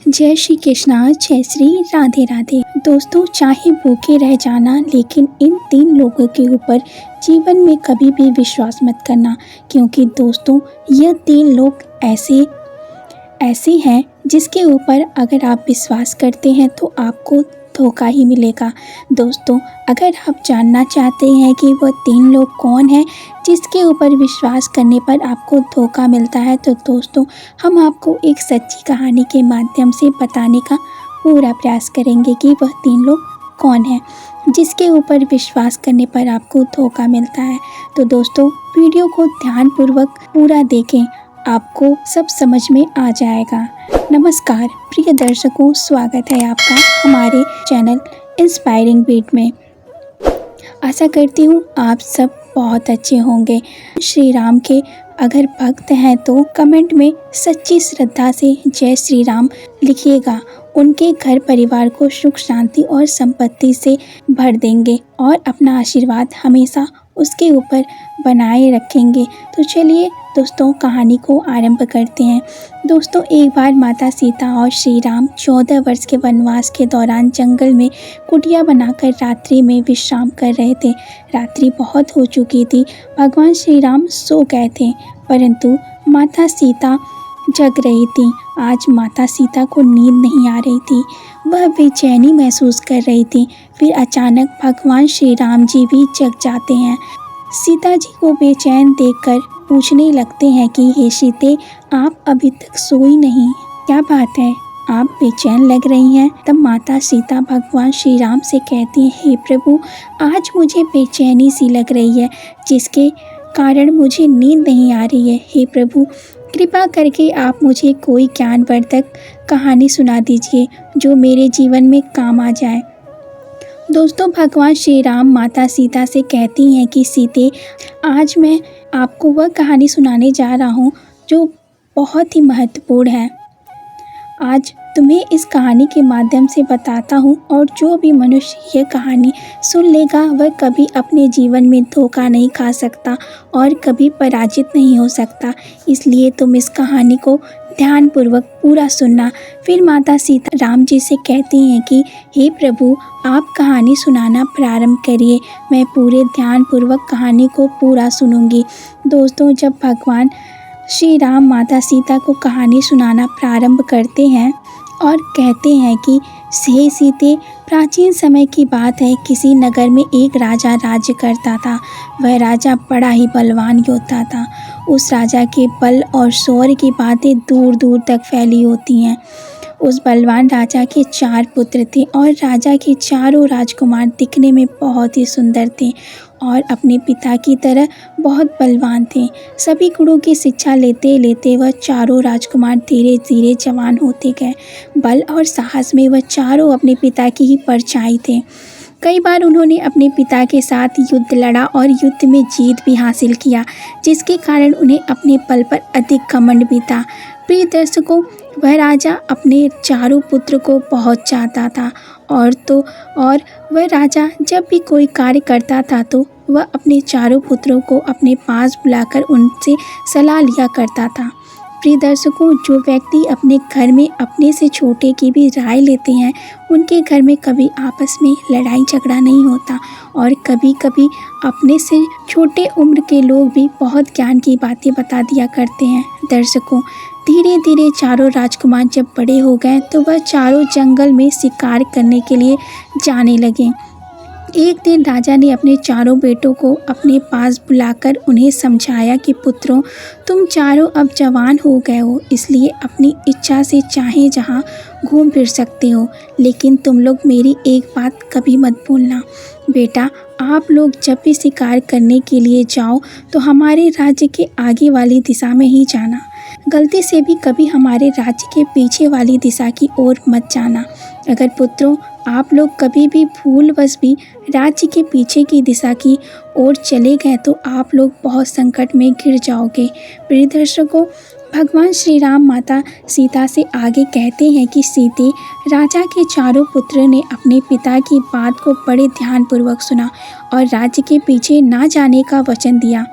जय श्री कृष्णा, जय श्री राधे राधे। दोस्तों, चाहे भूखे रह जाना, लेकिन इन 3 लोगों के ऊपर जीवन में कभी भी विश्वास मत करना, क्योंकि दोस्तों यह 3 लोग ऐसे हैं जिसके ऊपर अगर आप विश्वास करते हैं तो आपको धोखा ही मिलेगा। दोस्तों, अगर आप जानना चाहते हैं कि वह 3 लोग कौन हैं जिसके ऊपर विश्वास करने पर आपको धोखा मिलता है, तो दोस्तों हम आपको एक सच्ची कहानी के माध्यम से बताने का पूरा प्रयास करेंगे कि वह 3 लोग कौन हैं जिसके ऊपर विश्वास करने पर आपको धोखा मिलता है। तो दोस्तों, वीडियो को ध्यानपूर्वक पूरा देखें, आपको सब समझ में आ जाएगा। नमस्कार प्रिय दर्शकों, स्वागत है आपका हमारे चैनल इंस्पायरिंग बीट में। आशा करती हूँ आप सब बहुत अच्छे होंगे। श्री राम के अगर भक्त हैं तो कमेंट में सच्ची श्रद्धा से जय श्री राम लिखिएगा। उनके घर परिवार को सुख शांति और संपत्ति से भर देंगे और अपना आशीर्वाद हमेशा उसके ऊपर बनाए रखेंगे। तो चलिए दोस्तों, कहानी को आरंभ करते हैं। दोस्तों, एक बार माता सीता और श्री राम 14 वर्ष के वनवास के दौरान जंगल में कुटिया बनाकर रात्रि में विश्राम कर रहे थे। रात्रि बहुत हो चुकी थी, भगवान श्री राम सो गए थे, परंतु माता सीता जग रही थी। आज माता सीता को नींद नहीं आ रही थी, वह बेचैनी महसूस कर रही थी। फिर अचानक भगवान श्री राम जी भी जग जाते हैं। सीता जी को बेचैन देखकर पूछने लगते हैं कि हे सीते, आप अभी तक सोई नहीं, क्या बात है, आप बेचैन लग रही हैं। तब माता सीता भगवान श्री राम से कहती हैं, हे प्रभु, आज मुझे बेचैनी सी लग रही है, जिसके कारण मुझे नींद नहीं आ रही है। हे प्रभु, कृपा करके आप मुझे कोई ज्ञानवर्धक कहानी सुना दीजिए जो मेरे जीवन में काम आ जाए। दोस्तों, भगवान श्री राम माता सीता से कहती हैं कि सीते, आज मैं आपको वह कहानी सुनाने जा रहा हूँ जो बहुत ही महत्वपूर्ण है। आज तुम्हें इस कहानी के माध्यम से बताता हूँ, और जो भी मनुष्य यह कहानी सुन लेगा वह कभी अपने जीवन में धोखा नहीं खा सकता और कभी पराजित नहीं हो सकता। इसलिए तुम इस कहानी को ध्यानपूर्वक पूरा सुनना। फिर माता सीता राम जी से कहती हैं कि हे प्रभु, आप कहानी सुनाना प्रारंभ करिए, मैं पूरे ध्यानपूर्वक कहानी को पूरा सुनूंगी। दोस्तों, जब भगवान श्री राम माता सीता को कहानी सुनाना प्रारंभ करते हैं और कहते हैं कि हे सीते, प्राचीन समय की बात है, किसी नगर में एक राजा राज्य करता था। वह राजा बड़ा ही बलवान योद्धा था। उस राजा के बल और शौर्य की बातें दूर दूर तक फैली होती हैं। उस बलवान राजा के 4 पुत्र थे और राजा के चारों राजकुमार दिखने में बहुत ही सुंदर थे और अपने पिता की तरह बहुत बलवान थे। सभी गुणों की शिक्षा लेते लेते वह चारों राजकुमार धीरे धीरे जवान होते गए। बल और साहस में वह चारों अपने पिता की ही परछाई थे। कई बार उन्होंने अपने पिता के साथ युद्ध लड़ा और युद्ध में जीत भी हासिल किया, जिसके कारण उन्हें अपने बल पर अधिक घमंड भी था। प्रिय दर्शकों, वह राजा अपने चारों पुत्र को बहुत चाहता था और वह राजा जब भी कोई कार्य करता था तो वह अपने चारों पुत्रों को अपने पास बुलाकर उनसे सलाह लिया करता था। प्रिय दर्शकों, जो व्यक्ति अपने घर में अपने से छोटे की भी राय लेते हैं, उनके घर में कभी आपस में लड़ाई झगड़ा नहीं होता और कभी कभी अपने से छोटे उम्र के लोग भी बहुत ज्ञान की बातें बता दिया करते हैं। दर्शकों, धीरे धीरे चारों राजकुमार जब बड़े हो गए तो वह चारों जंगल में शिकार करने के लिए जाने लगे। एक दिन राजा ने अपने चारों बेटों को अपने पास बुलाकर उन्हें समझाया कि पुत्रों, तुम चारों अब जवान हो गए हो, इसलिए अपनी इच्छा से चाहे जहाँ घूम फिर सकते हो, लेकिन तुम लोग मेरी एक बात कभी मत भूलना। बेटा, आप लोग जब भी शिकार करने के लिए जाओ तो हमारे राज्य के आगे वाली दिशा में ही जाना। गलती से भी कभी हमारे राज्य के पीछे वाली दिशा की ओर मत जाना। अगर पुत्रों, आप लोग कभी भी भूलवश भी राज्य के पीछे की दिशा की ओर चले गए तो आप लोग बहुत संकट में घिर जाओगे। प्रिय दर्शकों, भगवान श्री राम माता सीता से आगे कहते हैं कि सीते, राजा के चारों पुत्र ने अपने पिता की बात को बड़े ध्यानपूर्वक सुना और राज्य के पीछे ना जाने का वचन दिया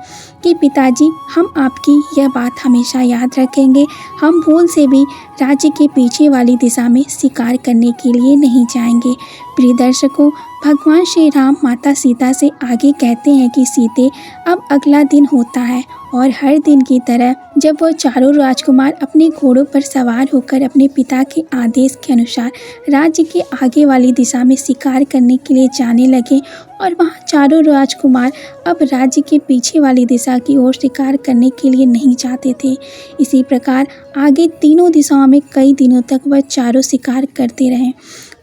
कि पिताजी, हम आपकी यह बात हमेशा याद रखेंगे। हम भूल से भी राज्य के पीछे वाली दिशा में शिकार करने के लिए नहीं जाएंगे। प्रिय दर्शकों, भगवान श्री राम माता सीता से आगे कहते हैं कि सीते, अब अगला दिन होता है और हर दिन की तरह जब वह चारों राजकुमार अपने घोड़ों पर सवार होकर अपने पिता के आदेश के अनुसार राज्य के आगे वाली दिशा में शिकार करने के लिए जाने लगे और वहाँ चारों राजकुमार अब राज्य के पीछे वाली दिशा की ओर शिकार करने के लिए नहीं जाते थे। इसी प्रकार आगे तीनों दिशाओं में कई दिनों तक वह चारों शिकार करते रहे।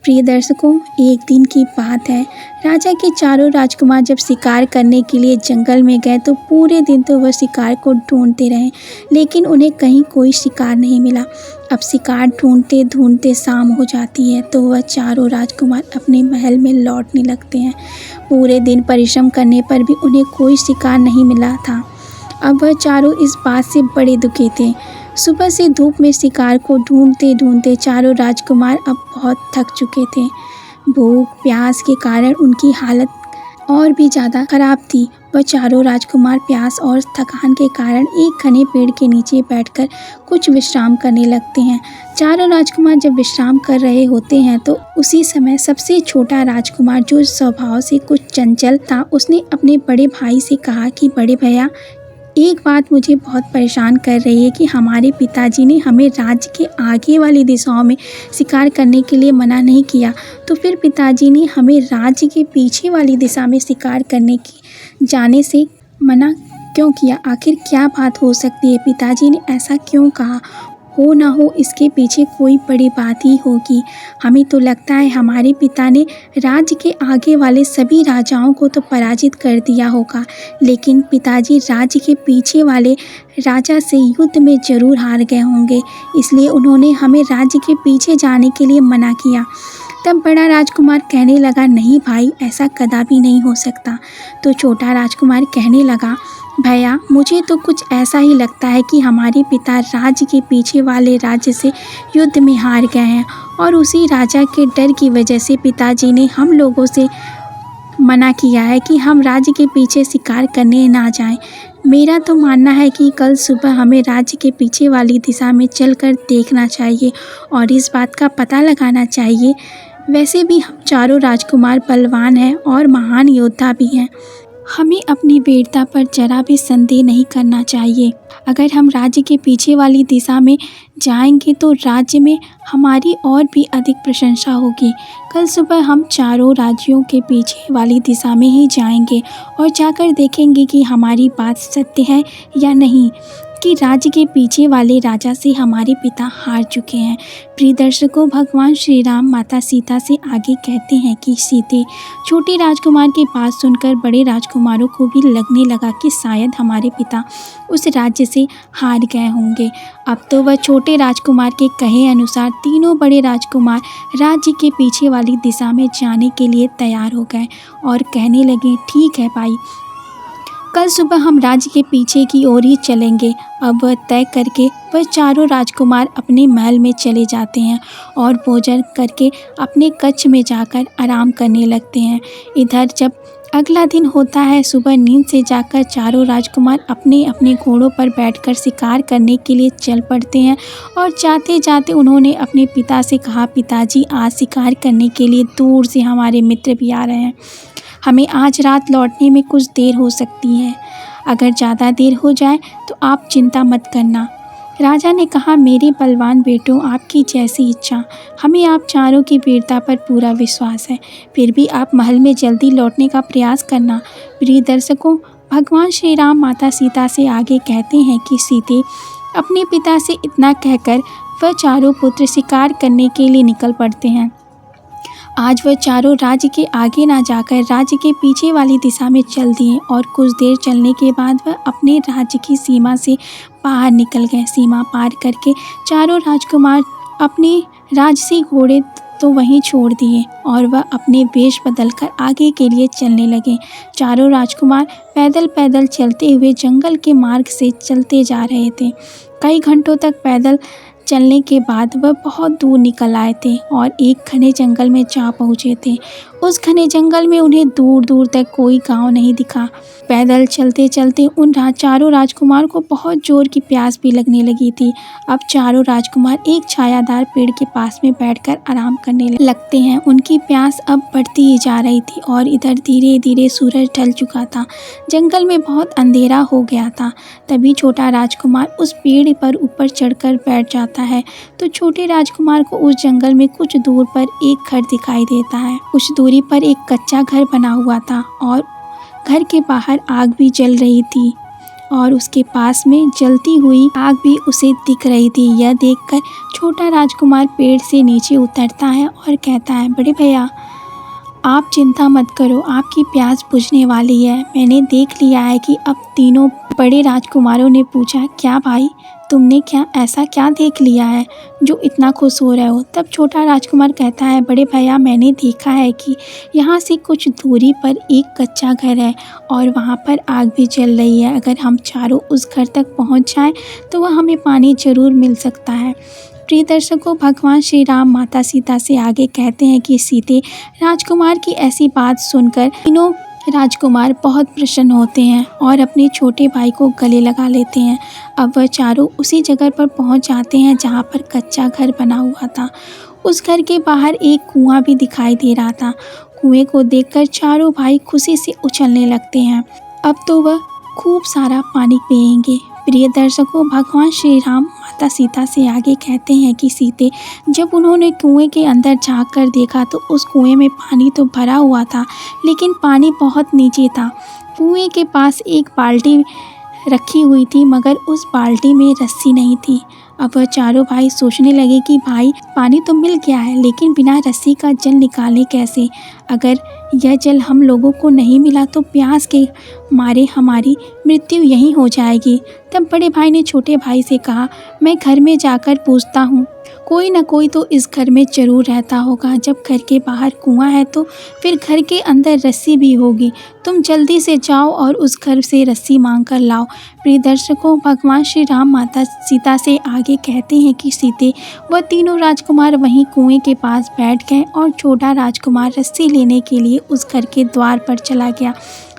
प्रिय दर्शकों, एक दिन की बात है, राजा के चारों राजकुमार जब शिकार करने के लिए जंगल में गए तो पूरे दिन तो वह शिकार को ढूंढते रहे, लेकिन उन्हें कहीं कोई शिकार नहीं मिला। अब शिकार ढूंढते ढूंढते शाम हो जाती है तो वह चारों राजकुमार अपने महल में लौटने लगते हैं। पूरे दिन परिश्रम करने पर भी उन्हें कोई शिकार नहीं मिला था। अब वह चारों इस बात से बड़े दुखी थे। सुबह से धूप में शिकार को ढूंढते ढूंढते चारों राजकुमार अब बहुत थक चुके थे। भूख प्यास के कारण उनकी हालत और भी ज़्यादा खराब थी। वह चारों राजकुमार प्यास और थकान के कारण एक घने पेड़ के नीचे बैठकर कुछ विश्राम करने लगते हैं। चारों राजकुमार जब विश्राम कर रहे होते हैं तो उसी समय सबसे छोटा राजकुमार, जो स्वभाव से कुछ चंचल था, उसने अपने बड़े भाई से कहा कि बड़े भैया, एक बात मुझे बहुत परेशान कर रही है कि हमारे पिताजी ने हमें राज्य के आगे वाली दिशाओं में शिकार करने के लिए मना नहीं किया, तो फिर पिताजी ने हमें राज्य के पीछे वाली दिशा में शिकार करने की जाने से मना क्यों किया? आखिर क्या बात हो सकती है? पिताजी ने ऐसा क्यों कहा? हो ना हो इसके पीछे कोई बड़ी बात ही होगी। हमें तो लगता है हमारे पिता ने राज्य के आगे वाले सभी राजाओं को तो पराजित कर दिया होगा, लेकिन पिताजी राज्य के पीछे वाले राजा से युद्ध में ज़रूर हार गए होंगे, इसलिए उन्होंने हमें राज्य के पीछे जाने के लिए मना किया। तब बड़ा राजकुमार कहने लगा, नहीं भाई, ऐसा कदापि नहीं हो सकता। तो छोटा राजकुमार कहने लगा, भैया, मुझे तो कुछ ऐसा ही लगता है कि हमारे पिता राज्य के पीछे वाले राज्य से युद्ध में हार गए हैं और उसी राजा के डर की वजह से पिताजी ने हम लोगों से मना किया है कि हम राज्य के पीछे शिकार करने ना जाएं। मेरा तो मानना है कि कल सुबह हमें राज्य के पीछे वाली दिशा में चलकर देखना चाहिए और इस बात का पता लगाना चाहिए। वैसे भी हम चारों राजकुमार बलवान हैं और महान योद्धा भी हैं। हमें अपनी वीरता पर जरा भी संदेह नहीं करना चाहिए। अगर हम राज्य के पीछे वाली दिशा में जाएंगे तो राज्य में हमारी और भी अधिक प्रशंसा होगी। कल सुबह हम चारों राज्यों के पीछे वाली दिशा में ही जाएंगे और जाकर देखेंगे कि हमारी बात सत्य है या नहीं, कि राज्य के पीछे वाले राजा से हमारे पिता हार चुके हैं। प्रिय दर्शकों, भगवान श्री राम माता सीता से आगे कहते हैं कि सीते, छोटे राजकुमार की बात सुनकर बड़े राजकुमारों को भी लगने लगा कि शायद हमारे पिता उस राज्य से हार गए होंगे। अब तो वह छोटे राजकुमार के कहे अनुसार तीनों बड़े राजकुमार राज्य के पीछे वाली दिशा में जाने के लिए तैयार हो गए और कहने लगे, ठीक है भाई, कल सुबह हम राज्य के पीछे की ओर ही चलेंगे। अब वह तय करके वह चारों राजकुमार अपने महल में चले जाते हैं और भोजन करके अपने कक्ष में जाकर आराम करने लगते हैं। इधर जब अगला दिन होता है, सुबह नींद से जाकर चारों राजकुमार अपने अपने घोड़ों पर बैठकर शिकार करने के लिए चल पड़ते हैं और जाते जाते उन्होंने अपने पिता से कहा, पिताजी, आज शिकार करने के लिए दूर से हमारे मित्र भी आ रहे हैं। हमें आज रात लौटने में कुछ देर हो सकती है। अगर ज़्यादा देर हो जाए तो आप चिंता मत करना। राजा ने कहा, मेरे बलवान बेटों, आपकी जैसी इच्छा। हमें आप चारों की वीरता पर पूरा विश्वास है, फिर भी आप महल में जल्दी लौटने का प्रयास करना। प्रिय दर्शकों, भगवान श्री राम माता सीता से आगे कहते हैं कि सीते, अपने पिता से इतना कहकर वह चारों पुत्र शिकार करने के लिए निकल पड़ते हैं। आज वह चारों राज्य के आगे ना जाकर राज्य के पीछे वाली दिशा में चल दिए और कुछ देर चलने के बाद वह अपने राज्य की सीमा से बाहर निकल गए। सीमा पार करके चारों राजकुमार अपने राजसी घोड़े तो वहीं छोड़ दिए और वह अपने वेश बदलकर आगे के लिए चलने लगे। चारों राजकुमार पैदल पैदल चलते हुए जंगल के मार्ग से चलते जा रहे थे। कई घंटों तक पैदल चलने के बाद वह बहुत दूर निकल आए थे और एक घने जंगल में जा पहुँचे थे। उस घने जंगल में उन्हें दूर दूर तक कोई गांव नहीं दिखा। पैदल चलते चलते उन चारों राजकुमार को बहुत जोर की प्यास भी लगने लगी थी। अब चारों राजकुमार एक छायादार पेड़ के पास में बैठकर आराम करने लगते हैं। उनकी प्यास अब बढ़ती ही जा रही थी और इधर धीरे धीरे सूरज ढल चुका था। जंगल में बहुत अंधेरा हो गया था। तभी छोटा राजकुमार उस पेड़ पर ऊपर चढ़कर बैठ जाता है तो छोटे राजकुमार को उस जंगल में कुछ दूर पर एक घर दिखाई देता है। कुछ दूरी पर एक कच्चा घर बना हुआ था और घर के बाहर आग भी जल रही थी और उसके पास में जलती हुई आग भी उसे दिख रही थी। यह देखकर छोटा राजकुमार पेड़ से नीचे उतरता है और कहता है, बड़े भैया आप चिंता मत करो, आपकी प्यास बुझने वाली है। मैंने देख लिया है कि अब तीनों बड़े राजकुमारों ने पूछा, क्या भाई तुमने ऐसा क्या देख लिया है जो इतना खुश हो रहे हो। तब छोटा राजकुमार कहता है, बड़े भैया मैंने देखा है कि यहाँ से कुछ दूरी पर एक कच्चा घर है और वहाँ पर आग भी जल रही है। अगर हम चारों उस घर तक पहुँच जाएं तो वह हमें पानी ज़रूर मिल सकता है। प्रिय दर्शकों, भगवान श्री राम माता सीता से आगे कहते हैं कि सीते राजकुमार की ऐसी बात सुनकर तीनों राजकुमार बहुत प्रसन्न होते हैं और अपने छोटे भाई को गले लगा लेते हैं। अब वह चारों उसी जगह पर पहुंच जाते हैं जहां पर कच्चा घर बना हुआ था। उस घर के बाहर एक कुआं भी दिखाई दे रहा था। कुएं को देखकर चारों भाई खुशी से उछलने लगते हैं। अब तो वह खूब सारा पानी पिएंगे। प्रिय दर्शकों, भगवान श्री राम माता सीता से आगे कहते हैं कि सीते जब उन्होंने कुएं के अंदर झांक कर देखा तो उस कुएं में पानी तो भरा हुआ था लेकिन पानी बहुत नीचे था। कुएं के पास एक बाल्टी रखी हुई थी मगर उस बाल्टी में रस्सी नहीं थी। अब वह चारों भाई सोचने लगे कि भाई पानी तो मिल गया है लेकिन बिना रस्सी का जल निकालें कैसे। अगर यह जल हम लोगों को नहीं मिला तो प्यास के मारे हमारी मृत्यु यहीं हो जाएगी। तब बड़े भाई ने छोटे भाई से कहा, मैं घर में जाकर पूछता हूँ, कोई ना कोई तो इस घर में ज़रूर रहता होगा। जब घर के बाहर कुआं है तो फिर घर के अंदर रस्सी भी होगी। तुम जल्दी से जाओ और उस घर से रस्सी मांग कर लाओ। प्रिय दर्शकों, भगवान श्री राम माता सीता से आगे कहते हैं कि सीते वह तीनों राजकुमार वहीं कुएं के पास बैठ गए और छोटा राजकुमार रस्सी लेने के लिए उस घर के द्वार पर चला गया।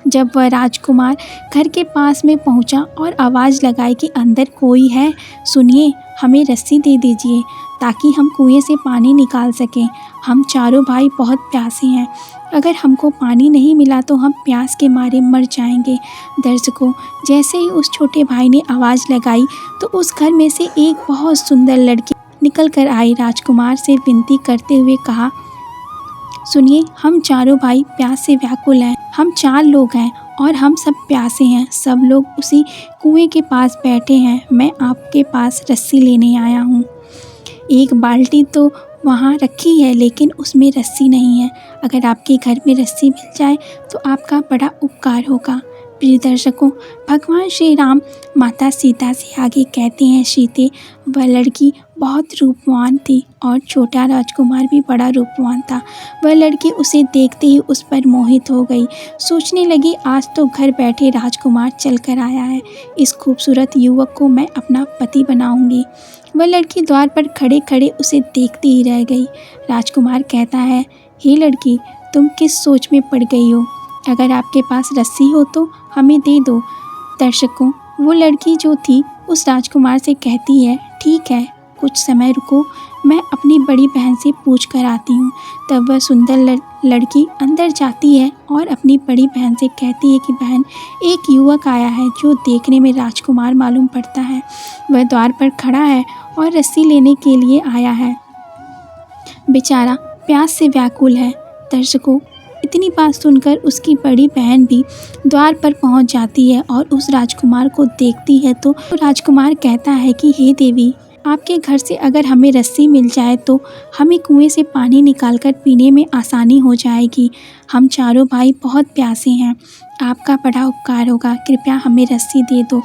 जब वह राजकुमार घर के पास में पहुंचा और आवाज़ लगाई कि अंदर कोई है, सुनिए हमें रस्सी दे दीजिए ताकि हम कुएं से पानी निकाल सकें। हम चारों भाई बहुत प्यासे हैं, अगर हमको पानी नहीं मिला तो हम प्यास के मारे मर जाएंगे। दर्शकों, जैसे ही उस छोटे भाई ने आवाज़ लगाई तो उस घर में से एक बहुत सुंदर लड़की निकल कर आई। राजकुमार से विनती करते हुए कहा, सुनिए हम चारों भाई प्यास से व्याकुल हैं। हम 4 लोग हैं और हम सब प्यासे हैं। सब लोग उसी कुएं के पास बैठे हैं। मैं आपके पास रस्सी लेने आया हूँ। एक बाल्टी तो वहाँ रखी है लेकिन उसमें रस्सी नहीं है। अगर आपके घर में रस्सी मिल जाए तो आपका बड़ा उपकार होगा। प्रिय दर्शकों, भगवान श्री राम माता सीता से आगे कहते हैं, सीते वह लड़की बहुत रूपवान थी और छोटा राजकुमार भी बड़ा रूपवान था। वह लड़की उसे देखते ही उस पर मोहित हो गई। सोचने लगी, आज तो घर बैठे राजकुमार चल कर आया है। इस खूबसूरत युवक को मैं अपना पति बनाऊंगी। वह लड़की द्वार पर खड़े खड़े उसे देखती ही रह गई। राजकुमार कहता है, हे लड़की तुम किस सोच में पड़ गई हो? अगर आपके पास रस्सी हो तो हमें दे दो। दर्शकों, वो लड़की जो थी उस राजकुमार से कहती है, ठीक है कुछ समय रुको, मैं अपनी बड़ी बहन से पूछ कर आती हूँ। तब वह सुंदर लड़की अंदर जाती है और अपनी बड़ी बहन से कहती है कि बहन एक युवक आया है जो देखने में राजकुमार मालूम पड़ता है। वह द्वार पर खड़ा है और रस्सी लेने के लिए आया है। बेचारा प्यास से व्याकुल है। दर्शकों, इतनी बात सुनकर उसकी बड़ी बहन भी द्वार पर पहुंच जाती है और उस राजकुमार को देखती है तो राजकुमार कहता है कि हे देवी, आपके घर से अगर हमें रस्सी मिल जाए तो हमें कुएं से पानी निकालकर पीने में आसानी हो जाएगी। हम चारों भाई बहुत प्यासे हैं, आपका बड़ा उपकार होगा, कृपया हमें रस्सी दे दो।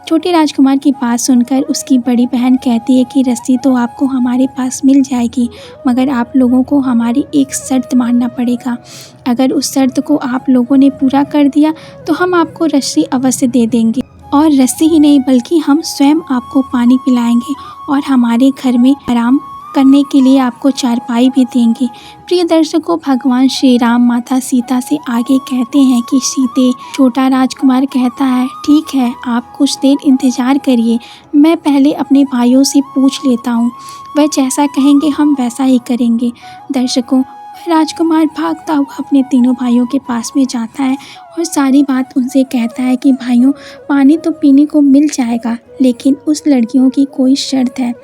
छोटे राजकुमार की बात सुनकर उसकी बड़ी बहन कहती है कि रस्सी तो आपको हमारे पास मिल जाएगी मगर आप लोगों को हमारी एक शर्त मानना पड़ेगा। अगर उस शर्त को आप लोगों ने पूरा कर दिया तो हम आपको रस्सी अवश्य दे देंगे और रस्सी ही नहीं बल्कि हम स्वयं आपको पानी पिलाएंगे और हमारे घर में आराम करने के लिए आपको चारपाई भी देंगे। प्रिय दर्शकों, भगवान श्री राम माता सीता से आगे कहते हैं कि सीते, छोटा राजकुमार कहता है, ठीक है, आप कुछ देर इंतजार करिए, मैं पहले अपने भाइयों से पूछ लेता हूँ, वह जैसा कहेंगे हम वैसा ही करेंगे। दर्शकों, राजकुमार भागता हुआ अपने तीनों भाइयों के पास में जाता है और सारी बात उनसे कहता है कि भाइयों, पानी तो पीने को मिल जाएगा, लेकिन उस लड़कियों की कोई शर्त है,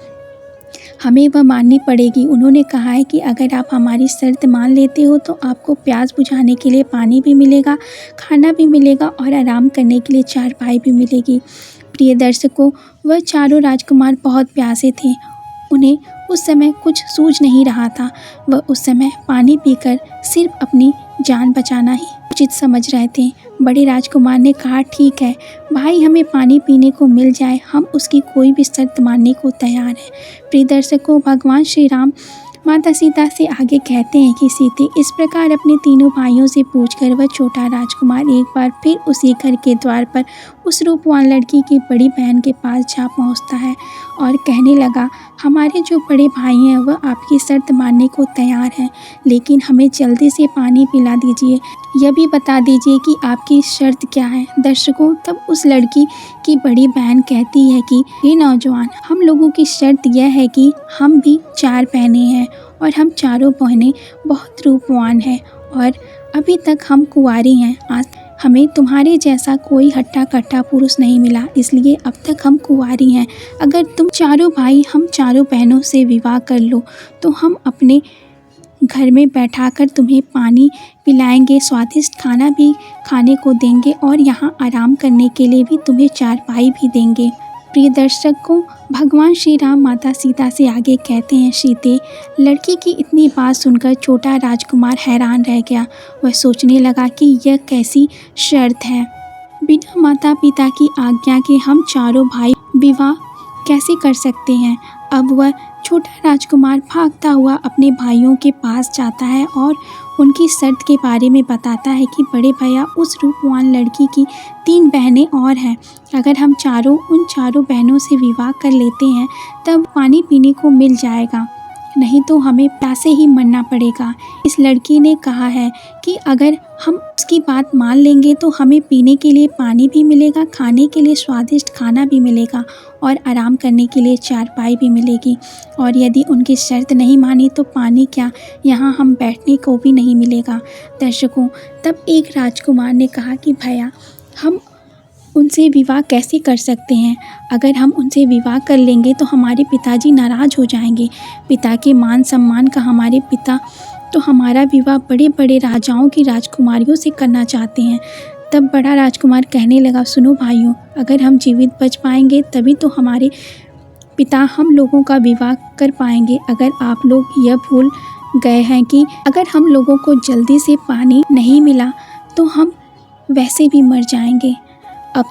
हमें वह माननी पड़ेगी। उन्होंने कहा है कि अगर आप हमारी शर्त मान लेते हो तो आपको प्यास बुझाने के लिए पानी भी मिलेगा, खाना भी मिलेगा और आराम करने के लिए चारपाई भी मिलेगी। प्रिय दर्शकों, वह चारों राजकुमार बहुत प्यासे थे। उन्हें उस समय कुछ सूझ नहीं रहा था। वह उस समय पानी पीकर सिर्फ अपनी जान बचाना ही उचित समझ रहे थे। बड़े राजकुमार ने कहा, ठीक है भाई, हमें पानी पीने को मिल जाए, हम उसकी कोई भी शर्त मानने को तैयार हैं। प्रिय दर्शकों, भगवान श्री राम माता सीता से आगे कहते हैं कि सीते, इस प्रकार अपने तीनों भाइयों से पूछकर वह छोटा राजकुमार एक बार फिर उसी घर के द्वार पर उस रूपवान लड़की की बड़ी बहन के पास जा पहुंचता है और कहने लगा, हमारे जो बड़े भाई हैं वह आपकी शर्त मानने को तैयार हैं, लेकिन हमें जल्दी से पानी पिला दीजिए, यह भी बता दीजिए कि आपकी शर्त क्या है। दर्शकों, तब उस लड़की की बड़ी बहन कहती है कि हे नौजवान, हम लोगों की शर्त यह है कि हम भी 4 बहनें हैं और हम चारों बहनें बहुत रूपवान हैं और अभी तक हम कुंवारी हैं। आज हमें तुम्हारे जैसा कोई हट्टा कट्टा पुरुष नहीं मिला, इसलिए अब तक हम कुंवारी हैं। अगर तुम चारों भाई हम चारों बहनों से विवाह कर लो तो हम अपने घर में बैठाकर तुम्हें पानी पिलाएंगे, स्वादिष्ट खाना भी खाने को देंगे और यहाँ आराम करने के लिए भी तुम्हें चारपाई भी देंगे। प्रिय दर्शकों, भगवान श्री राम माता सीता से आगे कहते हैं, सीते, लड़की की इतनी बात सुनकर छोटा राजकुमार हैरान रह गया। वह सोचने लगा कि यह कैसी शर्त है, बिना माता पिता की आज्ञा के हम चारों भाई विवाह कैसे कर सकते हैं। अब वह छोटा राजकुमार भागता हुआ अपने भाइयों के पास जाता है और उनकी शर्त के बारे में बताता है कि बड़े भैया, उस रूपवान लड़की की 3 बहनें और हैं, अगर हम उन चारों बहनों से विवाह कर लेते हैं तब पानी पीने को मिल जाएगा, नहीं तो हमें प्यासे ही मरना पड़ेगा। इस लड़की ने कहा है कि अगर हम उसकी बात मान लेंगे तो हमें पीने के लिए पानी भी मिलेगा, खाने के लिए स्वादिष्ट खाना भी मिलेगा और आराम करने के लिए चारपाई भी मिलेगी, और यदि उनकी शर्त नहीं मानी तो पानी क्या, यहाँ हम बैठने को भी नहीं मिलेगा। दर्शकों, तब एक राजकुमार ने कहा कि भैया, हम उनसे विवाह कैसे कर सकते हैं, अगर हम उनसे विवाह कर लेंगे तो हमारे पिताजी नाराज़ हो जाएंगे, पिता के मान सम्मान का हमारे पिता तो हमारा विवाह बड़े बड़े राजाओं की राजकुमारियों से करना चाहते हैं। तब बड़ा राजकुमार कहने लगा, सुनो भाइयों, अगर हम जीवित बच पाएंगे तभी तो हमारे पिता हम लोगों का विवाह कर पाएंगे। अगर आप लोग यह भूल गए हैं कि अगर हम लोगों को जल्दी से पानी नहीं मिला तो हम वैसे भी मर जाएंगे, अब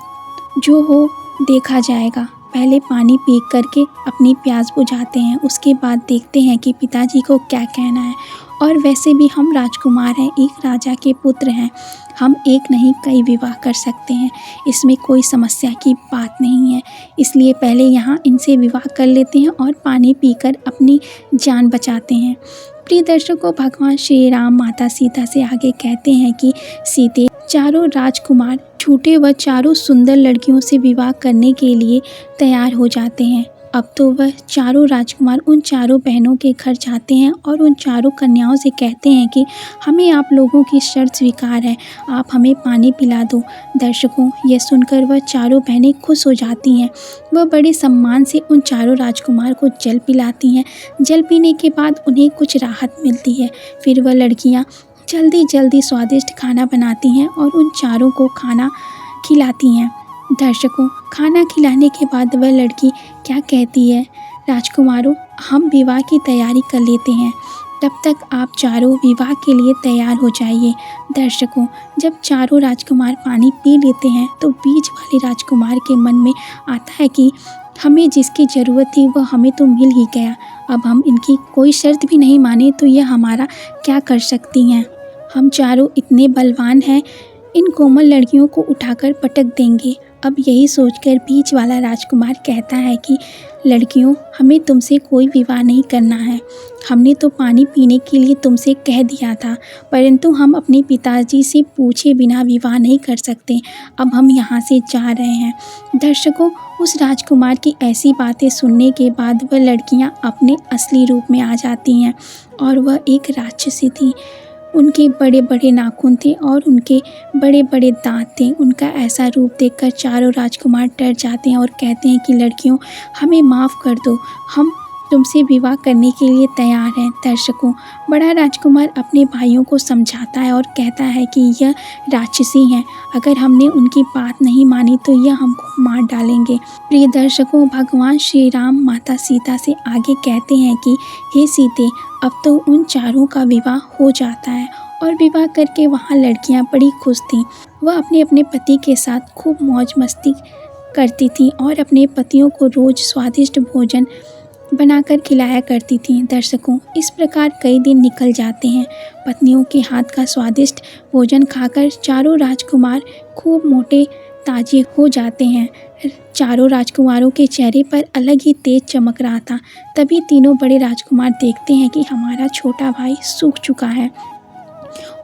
जो हो देखा जाएगा, पहले पानी पी करके अपनी प्यास बुझाते हैं, उसके बाद देखते हैं कि पिताजी को क्या कहना है। और वैसे भी हम राजकुमार हैं, एक राजा के पुत्र हैं, हम एक नहीं कई विवाह कर सकते हैं, इसमें कोई समस्या की बात नहीं है, इसलिए पहले यहाँ इनसे विवाह कर लेते हैं और पानी पीकर अपनी जान बचाते हैं। प्रिय दर्शकों, भगवान श्री राम माता सीता से आगे कहते हैं कि सीते, चारों राजकुमार छूटे व चारों सुंदर लड़कियों से विवाह करने के लिए तैयार हो जाते हैं। अब तो वह चारों राजकुमार उन चारों बहनों के घर जाते हैं और उन चारों कन्याओं से कहते हैं कि हमें आप लोगों की शर्त स्वीकार है, आप हमें पानी पिला दो। दर्शकों, यह सुनकर वह चारों बहनें खुश हो जाती हैं। वह बड़े सम्मान से उन चारों राजकुमार को जल पिलाती हैं। जल पीने के बाद उन्हें कुछ राहत मिलती है। फिर वह लड़कियाँ जल्दी जल्दी स्वादिष्ट खाना बनाती हैं और उन चारों को खाना खिलाती हैं। दर्शकों, खाना खिलाने के बाद वह लड़की क्या कहती है, राजकुमारों, हम विवाह की तैयारी कर लेते हैं, तब तक आप चारों विवाह के लिए तैयार हो जाइए। दर्शकों, जब चारों राजकुमार पानी पी लेते हैं तो बीच वाले राजकुमार के मन में आता है कि हमें जिसकी ज़रूरत थी वह हमें तो मिल ही गया, अब हम इनकी कोई शर्त भी नहीं माने तो यह हमारा क्या कर सकती हैं। हम चारों इतने बलवान हैं, इन कोमल लड़कियों को उठाकर पटक देंगे। अब यही सोचकर बीच वाला राजकुमार कहता है कि लड़कियों, हमें तुमसे कोई विवाह नहीं करना है। हमने तो पानी पीने के लिए तुमसे कह दिया था, परंतु हम अपने पिताजी से पूछे बिना विवाह नहीं कर सकते। अब हम यहाँ से जा रहे हैं। दर्शकों, उस राजकुमार की ऐसी बातें सुनने के बाद वह लड़कियाँ अपने असली रूप में आ जाती हैं और वह एक राक्षसी थी। उनके बड़े बड़े नाखून थे और उनके बड़े बड़े दांत थे। उनका ऐसा रूप देखकर चारों राजकुमार डर जाते हैं और कहते हैं कि लड़कियों, हमें माफ़ कर दो, हम तुमसे विवाह करने के लिए तैयार हैं। दर्शकों, बड़ा राजकुमार अपने भाइयों को समझाता है और कहता है कि यह राक्षसी हैं, अगर हमने उनकी बात नहीं मानी तो यह हमको मार डालेंगे। प्रिय दर्शकों, भगवान श्री राम माता सीता से आगे कहते हैं कि हे सीते, अब तो उन चारों का विवाह हो जाता है। और विवाह करके वहाँ लड़कियाँ बड़ी खुश थीं। वह अपने अपने पति के साथ खूब मौज मस्ती करती थीं और अपने पतियों को रोज़ स्वादिष्ट भोजन बनाकर खिलाया करती थीं। दर्शकों, इस प्रकार कई दिन निकल जाते हैं। पत्नियों के हाथ का स्वादिष्ट भोजन खाकर चारों राजकुमार खूब मोटे ताजे हो जाते हैं। चारों राजकुमारों के चेहरे पर अलग ही तेज चमक रहा था। तभी तीनों बड़े राजकुमार देखते हैं कि हमारा छोटा भाई सूख चुका है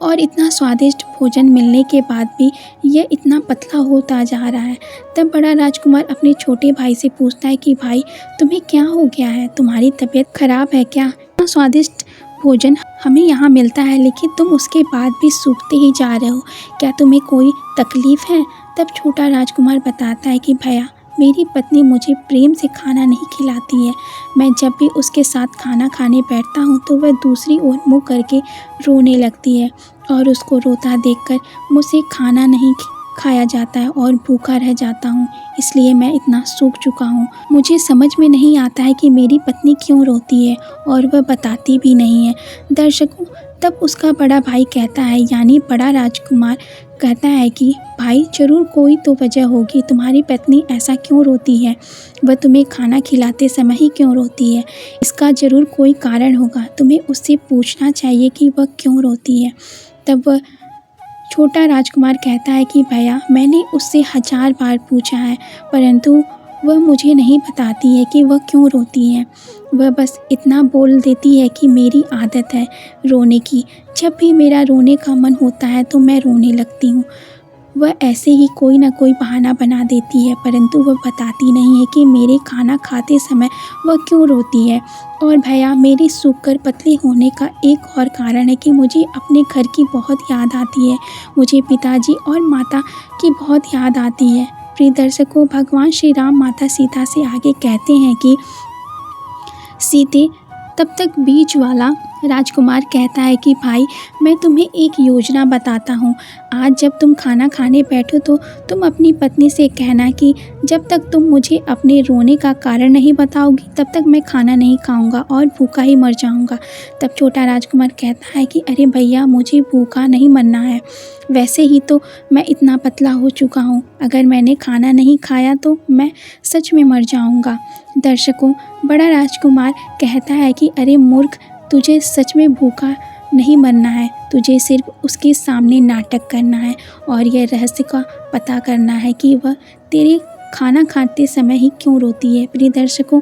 और इतना स्वादिष्ट भोजन मिलने के बाद भी यह इतना पतला होता जा रहा है। तब बड़ा राजकुमार अपने छोटे भाई से पूछता है कि भाई, तुम्हें क्या हो गया है? तुम्हारी तबीयत खराब है क्या? इतना स्वादिष्ट भोजन हमें यहाँ मिलता है लेकिन तुम उसके बाद भी सूखते ही जा रहे हो, क्या तुम्हें कोई तकलीफ़ है? तब छोटा राजकुमार बताता है कि भैया, मेरी पत्नी मुझे प्रेम से खाना नहीं खिलाती है। मैं जब भी उसके साथ खाना खाने बैठता हूँ तो वह दूसरी ओर मुँह करके रोने लगती है और उसको रोता देखकर मुझसे खाना नहीं खाया जाता है और भूखा रह जाता हूँ, इसलिए मैं इतना सूख चुका हूँ। मुझे समझ में नहीं आता है कि मेरी पत्नी क्यों रोती है और वह बताती भी नहीं है। दर्शकों, तब उसका बड़ा भाई कहता है, यानी बड़ा राजकुमार कहता है कि भाई, ज़रूर कोई तो वजह होगी, तुम्हारी पत्नी ऐसा क्यों रोती है? वह तुम्हें खाना खिलाते समय ही क्यों रोती है? इसका ज़रूर कोई कारण होगा, तुम्हें उससे पूछना चाहिए कि वह क्यों रोती है। तब वह छोटा राजकुमार कहता है कि भैया, मैंने उससे 1000 बार पूछा है, परंतु वह मुझे नहीं बताती है कि वह क्यों रोती है। वह बस इतना बोल देती है कि मेरी आदत है रोने की, जब भी मेरा रोने का मन होता है तो मैं रोने लगती हूँ। वह ऐसे ही कोई ना कोई बहाना बना देती है, परंतु वह बताती नहीं है कि मेरे खाना खाते समय वह क्यों रोती है। और भैया, मेरे सूखकर पतले होने का एक और कारण है कि मुझे अपने घर की बहुत याद आती है। मुझे पिताजी और माता की बहुत याद आती है। प्रिय दर्शकों, भगवान श्री राम माता सीता से आगे कहते हैं कि सीते, तब तक बीच वाला राजकुमार कहता है कि भाई, मैं तुम्हें एक योजना बताता हूँ। आज जब तुम खाना खाने बैठो तो तुम अपनी पत्नी से कहना कि जब तक तुम मुझे अपने रोने का कारण नहीं बताओगी तब तक मैं खाना नहीं खाऊंगा और भूखा ही मर जाऊंगा। तब छोटा राजकुमार कहता है कि अरे भैया, मुझे भूखा नहीं मरना है, वैसे ही तो मैं इतना पतला हो चुका हूँ, अगर मैंने खाना नहीं खाया तो मैं सच में मर जाऊँगा। दर्शकों, बड़ा राजकुमार कहता है कि अरे मूर्ख, तुझे सच में भूखा नहीं मरना है, तुझे सिर्फ उसके सामने नाटक करना है और यह रहस्य का पता करना है कि वह तेरे खाना खाते समय ही क्यों रोती है। प्रिय दर्शकों,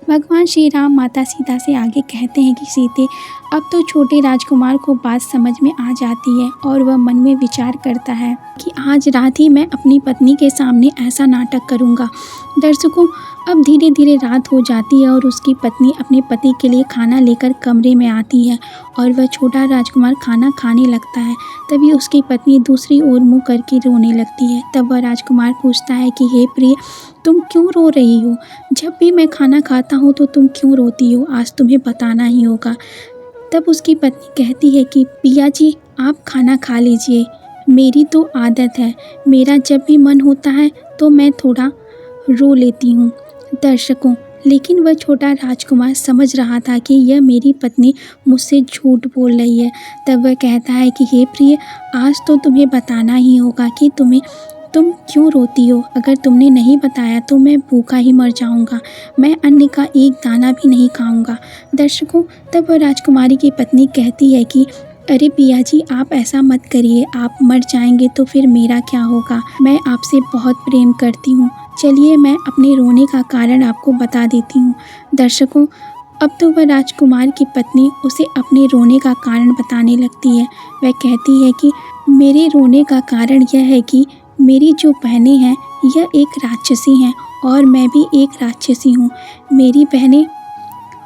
भगवान श्री राम माता सीता से आगे कहते हैं कि सीते, अब तो छोटे राजकुमार को बात समझ में आ जाती है और वह मन में विचार करता है कि आज रात ही मैं अपनी पत्नी के सामने ऐसा नाटक करूँगा। दर्शकों, अब धीरे धीरे रात हो जाती है और उसकी पत्नी अपने पति के लिए खाना लेकर कमरे में आती है और वह छोटा राजकुमार खाना खाने लगता है। तभी उसकी पत्नी दूसरी ओर मुँह करके रोने लगती है। तब वह राजकुमार पूछता है कि हे प्रिय, तुम क्यों रो रही हो? जब भी मैं खाना खाता हूँ तो तुम क्यों रोती हो? आज तुम्हें बताना ही होगा। तब उसकी पत्नी कहती है कि पिया जी, आप खाना खा लीजिए, मेरी तो आदत है, मेरा जब भी मन होता है तो मैं थोड़ा रो लेती हूँ। दर्शकों, लेकिन वह छोटा राजकुमार समझ रहा था कि यह मेरी पत्नी मुझसे झूठ बोल रही है। तब वह कहता है कि हे प्रिय, आज तो तुम्हें बताना ही होगा कि तुम क्यों रोती हो। अगर तुमने नहीं बताया तो मैं भूखा ही मर जाऊंगा, मैं अन्न का एक दाना भी नहीं खाऊंगा। दर्शकों, तब वह राजकुमारी की पत्नी कहती है कि अरे पिया जी, आप ऐसा मत करिए, आप मर जाएंगे तो फिर मेरा क्या होगा। मैं आपसे बहुत प्रेम करती हूँ। चलिए मैं अपने रोने का कारण आपको बता देती हूँ। दर्शकों, अब तो वह राजकुमार की पत्नी उसे अपने रोने का कारण बताने लगती है। वह कहती है कि मेरे रोने का कारण यह है कि मेरी जो बहनें हैं यह एक राक्षसी हैं और मैं भी एक राक्षसी हूँ। मेरी बहनें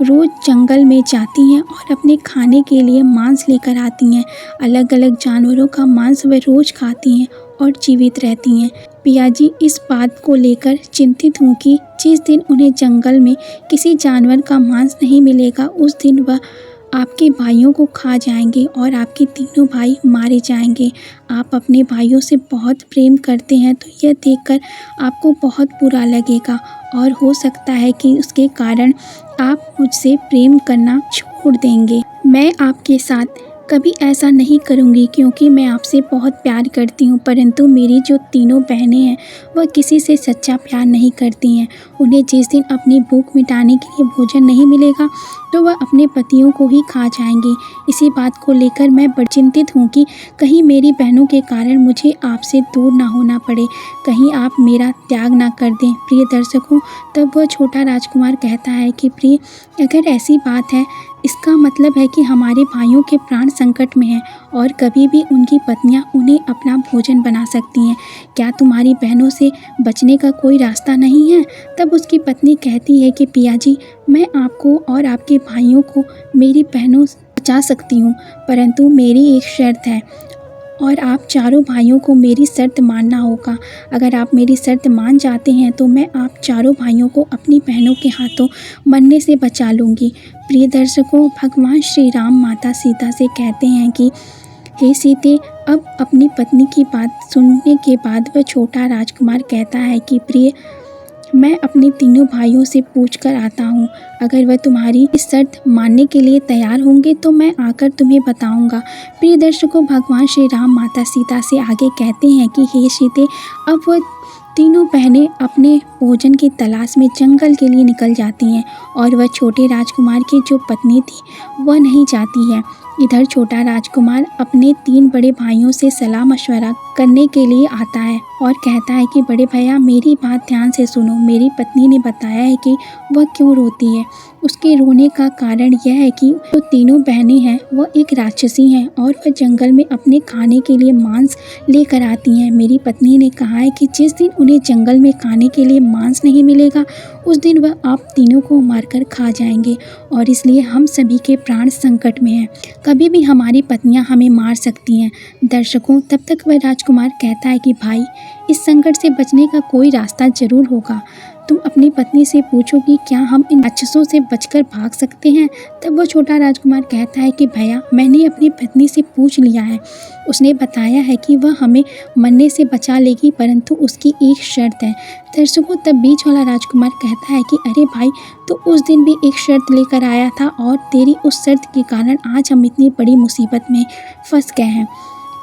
रोज जंगल में जाती हैं और अपने खाने के लिए मांस लेकर आती हैं। अलग अलग जानवरों का मांस वे रोज खाती हैं और जीवित रहती हैं। पिया जी, इस बात को लेकर चिंतित हूँ कि जिस दिन उन्हें जंगल में किसी जानवर का मांस नहीं मिलेगा उस दिन वह आपके भाइयों को खा जाएंगे और आपके तीनों भाई मारे जाएंगे। आप अपने भाइयों से बहुत प्रेम करते हैं तो यह देखकर आपको बहुत बुरा लगेगा और हो सकता है कि उसके कारण आप मुझसे प्रेम करना छोड़ देंगे। मैं आपके साथ कभी ऐसा नहीं करूँगी क्योंकि मैं आपसे बहुत प्यार करती हूँ, परंतु मेरी जो तीनों बहनें हैं वह किसी से सच्चा प्यार नहीं करती हैं। उन्हें जिस दिन अपनी भूख मिटाने के लिए भोजन नहीं मिलेगा तो वह अपने पतियों को ही खा जाएंगी। इसी बात को लेकर मैं बड़ी चिंतित हूँ कि कहीं मेरी बहनों के कारण मुझे आपसे दूर ना होना पड़े, कहीं आप मेरा त्याग ना कर दें। प्रिय दर्शकों, तब वह छोटा राजकुमार कहता है कि प्रिय, अगर ऐसी बात है इसका मतलब है कि हमारे भाइयों के प्राण संकट में हैं और कभी भी उनकी पत्नियां उन्हें अपना भोजन बना सकती हैं। क्या तुम्हारी बहनों से बचने का कोई रास्ता नहीं है? तब उसकी पत्नी कहती है कि पिया जी, मैं आपको और आपके भाइयों को मेरी बहनों से बचा सकती हूँ, परंतु मेरी एक शर्त है और आप चारों भाइयों को मेरी शर्त मानना होगा। अगर आप मेरी शर्त मान जाते हैं तो मैं आप चारों भाइयों को अपनी बहनों के हाथों मरने से बचा लूँगी। प्रिय दर्शकों, भगवान श्री राम माता सीता से कहते हैं कि हे सीते, अब अपनी पत्नी की बात सुनने के बाद वह छोटा राजकुमार कहता है कि प्रिय, मैं अपने तीनों भाइयों से पूछ कर आता हूँ। अगर वह तुम्हारी इस शर्त मानने के लिए तैयार होंगे तो मैं आकर तुम्हें बताऊँगा। प्रिय दर्शकों, भगवान श्री राम माता सीता से आगे कहते हैं कि हे सीते, अब वह तीनों बहनें अपने भोजन की तलाश में जंगल के लिए निकल जाती हैं और वह छोटे राजकुमार की जो पत्नी थी वह नहीं जाती है। इधर छोटा राजकुमार अपने 3 बड़े भाइयों से सलाह मशवरा करने के लिए आता है और कहता है कि बड़े भैया, मेरी बात ध्यान से सुनो। मेरी पत्नी ने बताया है कि वह क्यों रोती है। उसके रोने का कारण यह है कि जो तीनों बहनें हैं वह एक राक्षसी हैं और वह जंगल में अपने खाने के लिए मांस लेकर आती हैं। मेरी पत्नी ने कहा है कि जिस दिन उन्हें जंगल में खाने के लिए मांस नहीं मिलेगा उस दिन वह आप तीनों को मारकर खा जाएंगे और इसलिए हम सभी के प्राण संकट में हैं। कभी भी हमारी पत्नियां हमें मार सकती हैं। दर्शकों, तब तक वह राजकुमार कहता है कि भाई, इस संकट से बचने का कोई रास्ता जरूर होगा। तुम अपनी पत्नी से पूछो कि क्या हम इन राक्षसों से बचकर भाग सकते हैं। तब वो छोटा राजकुमार कहता है कि भैया, मैंने अपनी पत्नी से पूछ लिया है। उसने बताया है कि वह हमें मरने से बचा लेगी, परंतु उसकी एक शर्त है। दर्शकों, तब बीच वाला राजकुमार कहता है कि अरे भाई, तो उस दिन भी एक शर्त लेकर आया था और तेरी उस शर्त के कारण आज हम इतनी बड़ी मुसीबत में फंस गए हैं।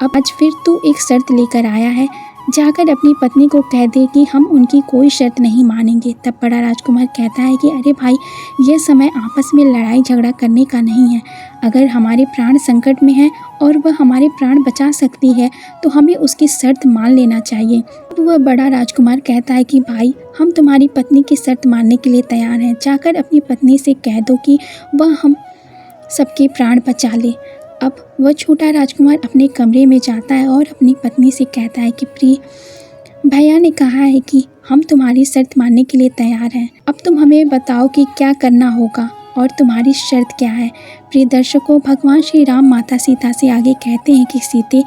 अब आज फिर तू एक शर्त लेकर आया है, जाकर अपनी पत्नी को कह दे कि हम उनकी कोई शर्त नहीं मानेंगे। तब बड़ा राजकुमार कहता है कि अरे भाई, यह समय आपस में लड़ाई झगड़ा करने का नहीं है। अगर हमारे प्राण संकट में हैं और वह हमारे प्राण बचा सकती है तो हमें उसकी शर्त मान लेना चाहिए। तो वह बड़ा राजकुमार कहता है कि भाई, हम तुम्हारी पत्नी की शर्त मानने के लिए तैयार हैं। जाकर अपनी पत्नी से कह दो कि वह हम सबके प्राण बचा ले। अब वह छोटा राजकुमार अपने कमरे में जाता है और अपनी पत्नी से कहता है कि प्रिय, भैया ने कहा है कि हम तुम्हारी शर्त मानने के लिए तैयार हैं। अब तुम हमें बताओ कि क्या करना होगा और तुम्हारी शर्त क्या है। प्रिय दर्शकों, भगवान श्री राम माता सीता से आगे कहते हैं कि सीते,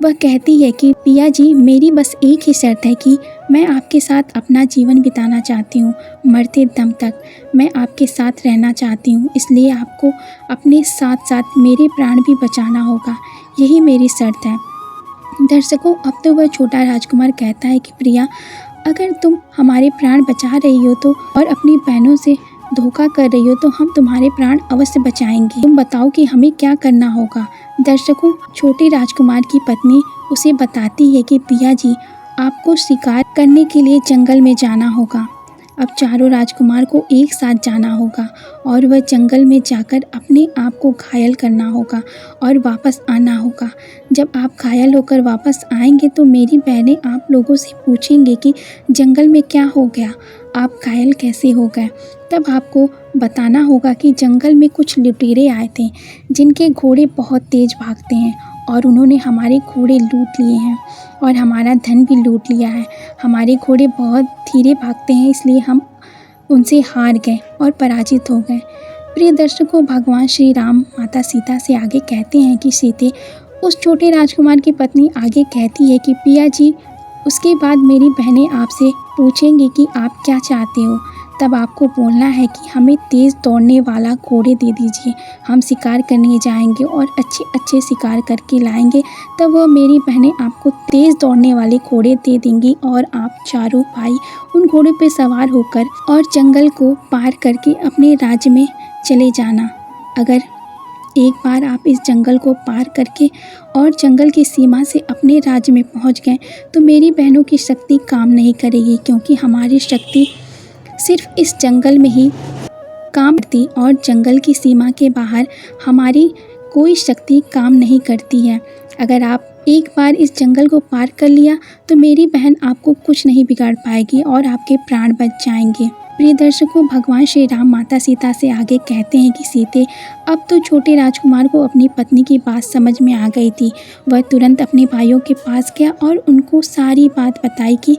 वह कहती है कि पिया जी, मेरी बस एक ही शर्त है कि मैं आपके साथ अपना जीवन बिताना चाहती हूँ। मरते दम तक मैं आपके साथ रहना चाहती हूँ, इसलिए आपको अपने साथ साथ मेरे प्राण भी बचाना होगा। यही मेरी शर्त है। दर्शकों, अब तो वह छोटा राजकुमार कहता है कि प्रिया, अगर तुम हमारे प्राण बचा रही हो तो और अपनी बहनों से धोखा कर रही हो तो हम तुम्हारे प्राण अवश्य बचाएंगे। तुम बताओ कि हमें क्या करना होगा। दर्शकों, छोटे राजकुमार की पत्नी उसे बताती है कि पिया जी, आपको शिकार करने के लिए जंगल में जाना होगा। अब चारों राजकुमार को एक साथ जाना होगा और वह जंगल में जाकर अपने आप को घायल करना होगा और वापस आना होगा। जब आप घायल होकर वापस आएंगे तो मेरी बहनें आप लोगों से पूछेंगे कि जंगल में क्या हो गया, आप घायल कैसे हो गए। तब आपको बताना होगा कि जंगल में कुछ लुटेरे आए थे जिनके घोड़े बहुत तेज़ भागते हैं और उन्होंने हमारे घोड़े लूट लिए हैं और हमारा धन भी लूट लिया है। हमारे घोड़े बहुत धीरे भागते हैं, इसलिए हम उनसे हार गए और पराजित हो गए। प्रिय दर्शकों, भगवान श्री राम माता सीता से आगे कहते हैं कि सीते, उस छोटे राजकुमार की पत्नी आगे कहती है कि पिया जी, उसके बाद मेरी बहनें आपसे पूछेंगी कि आप क्या चाहते हो। तब आपको बोलना है कि हमें तेज़ दौड़ने वाला घोड़े दे दीजिए, हम शिकार करने जाएंगे और अच्छे अच्छे शिकार करके लाएंगे। तब वह मेरी बहनें आपको तेज़ दौड़ने वाले घोड़े दे देंगी और आप चारों भाई उन घोड़ों पर सवार होकर और जंगल को पार करके अपने राज्य में चले जाना। अगर एक बार आप इस जंगल को पार करके और जंगल की सीमा से अपने राज्य में पहुंच गए तो मेरी बहनों की शक्ति काम नहीं करेगी, क्योंकि हमारी शक्ति सिर्फ इस जंगल में ही काम करती और जंगल की सीमा के बाहर हमारी कोई शक्ति काम नहीं करती है। अगर आप एक बार इस जंगल को पार कर लिया तो मेरी बहन आपको कुछ नहीं बिगाड़ पाएगी और आपके प्राण बच जाएंगे। प्रिय दर्शकों, भगवान श्री राम माता सीता से आगे कहते हैं कि सीते, अब तो छोटे राजकुमार को अपनी पत्नी की बात समझ में आ गई थी। वह तुरंत अपने भाइयों के पास गया और उनको सारी बात बताई कि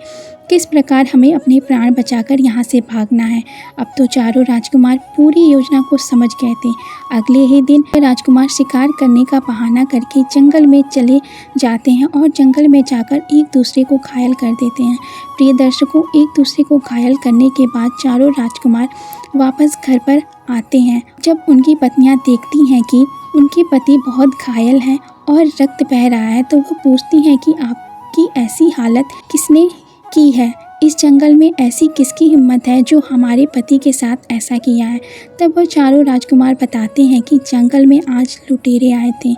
किस प्रकार हमें अपने प्राण बचाकर यहाँ से भागना है। अब तो चारों राजकुमार पूरी योजना को समझ गए थे। अगले ही दिन राजकुमार शिकार करने का बहाना करके जंगल में चले जाते हैं और जंगल में जाकर एक दूसरे को घायल कर देते हैं। प्रिय दर्शकों, एक दूसरे को घायल करने के बाद चारों राजकुमार वापस घर पर आते हैं। जब उनकी पत्नियां देखती हैं कि उनके पति बहुत घायल हैं और रक्त बह रहा है तो वो पूछती हैं कि आपकी ऐसी हालत किसने की है, इस जंगल में ऐसी किसकी हिम्मत है जो हमारे पति के साथ ऐसा किया है। तब वह चारों राजकुमार बताते हैं कि जंगल में आज लुटेरे आए थे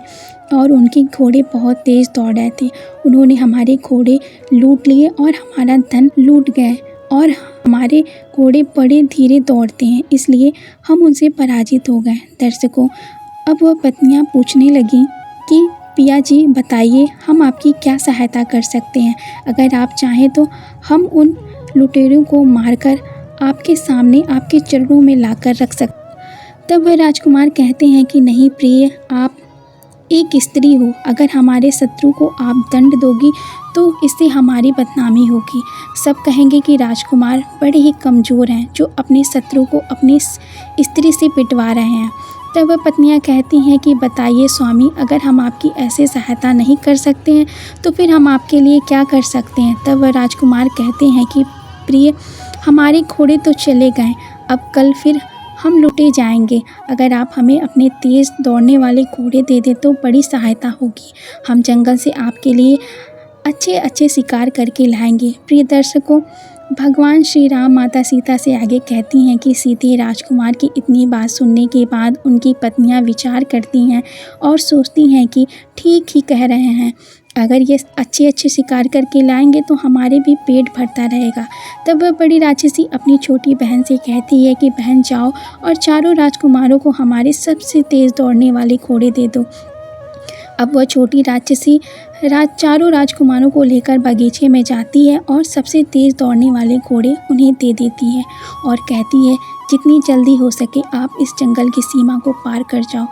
और उनके घोड़े बहुत तेज़ दौड़ रहे थे। उन्होंने हमारे घोड़े लूट लिए और हमारा धन लूट गए और हमारे घोड़े बड़े धीरे दौड़ते हैं, इसलिए हम उनसे पराजित हो गए। दर्शकों, अब वह पत्नियां पूछने लगीं कि पिया जी बताइए, हम आपकी क्या सहायता कर सकते हैं। अगर आप चाहें तो हम उन लुटेरों को मारकर आपके सामने आपके चरणों में लाकर रख सकते। तब वह राजकुमार कहते हैं कि नहीं प्रिय, आप एक स्त्री हो, अगर हमारे शत्रु को आप दंड दोगी तो इससे हमारी बदनामी होगी। सब कहेंगे कि राजकुमार बड़े ही कमज़ोर हैं जो अपने शत्रु को अपनी स्त्री से पिटवा रहे हैं। तब वह पत्नियां कहती हैं कि बताइए स्वामी, अगर हम आपकी ऐसे सहायता नहीं कर सकते हैं तो फिर हम आपके लिए क्या कर सकते हैं। तब वह राजकुमार कहते हैं कि प्रिय, हमारे घोड़े तो चले गए, अब कल फिर हम लुटे जाएंगे। अगर आप हमें अपने तेज़ दौड़ने वाले घोड़े दे दें तो बड़ी सहायता होगी। हम जंगल से आपके लिए अच्छे अच्छे शिकार करके लाएंगे। प्रिय दर्शकों, भगवान श्री राम माता सीता से आगे कहती हैं कि सीते, राजकुमार की इतनी बात सुनने के बाद उनकी पत्नियां विचार करती हैं और सोचती हैं कि ठीक ही कह रहे हैं, अगर ये अच्छे अच्छे शिकार करके लाएंगे तो हमारे भी पेट भरता रहेगा। तब वह बड़ी राक्षसी अपनी छोटी बहन से कहती है कि बहन जाओ और चारों राजकुमारों को हमारे सबसे तेज़ दौड़ने वाले घोड़े दे दो। अब वह छोटी राक्षसी चारों राजकुमारों को लेकर बगीचे में जाती है और सबसे तेज़ दौड़ने वाले घोड़े उन्हें दे देती है और कहती है जितनी जल्दी हो सके आप इस जंगल की सीमा को पार कर जाओ।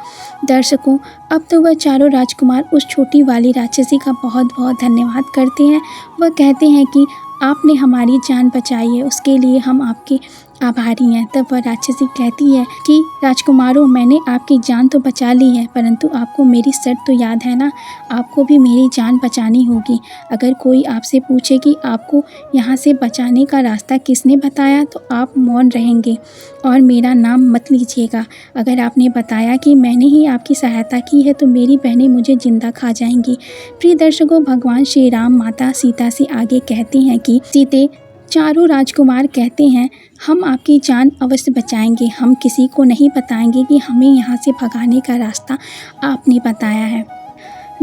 दर्शकों, अब तो वह चारों राजकुमार उस छोटी वाली राक्षसी का बहुत बहुत धन्यवाद करते हैं। वह कहते हैं कि आपने हमारी जान बचाई है, उसके लिए हम आपके आभारी हैं। तब वह राक्षसी कहती है कि राजकुमारों, मैंने आपकी जान तो बचा ली है, परंतु आपको मेरी शर्त तो याद है ना, आपको भी मेरी जान बचानी होगी। अगर कोई आपसे पूछे कि आपको यहाँ से बचाने का रास्ता किसने बताया तो आप मौन रहेंगे और मेरा नाम मत लीजिएगा। अगर आपने बताया कि मैंने ही आपकी सहायता की है तो मेरी बहनें मुझे जिंदा खा जाएंगी। प्रिय दर्शकों, भगवान श्री राम माता सीता से आगे कहते हैं कि सीते, चारों राजकुमार कहते हैं हम आपकी जान अवश्य बचाएंगे। हम किसी को नहीं बताएंगे कि हमें यहाँ से भगाने का रास्ता आपने बताया है।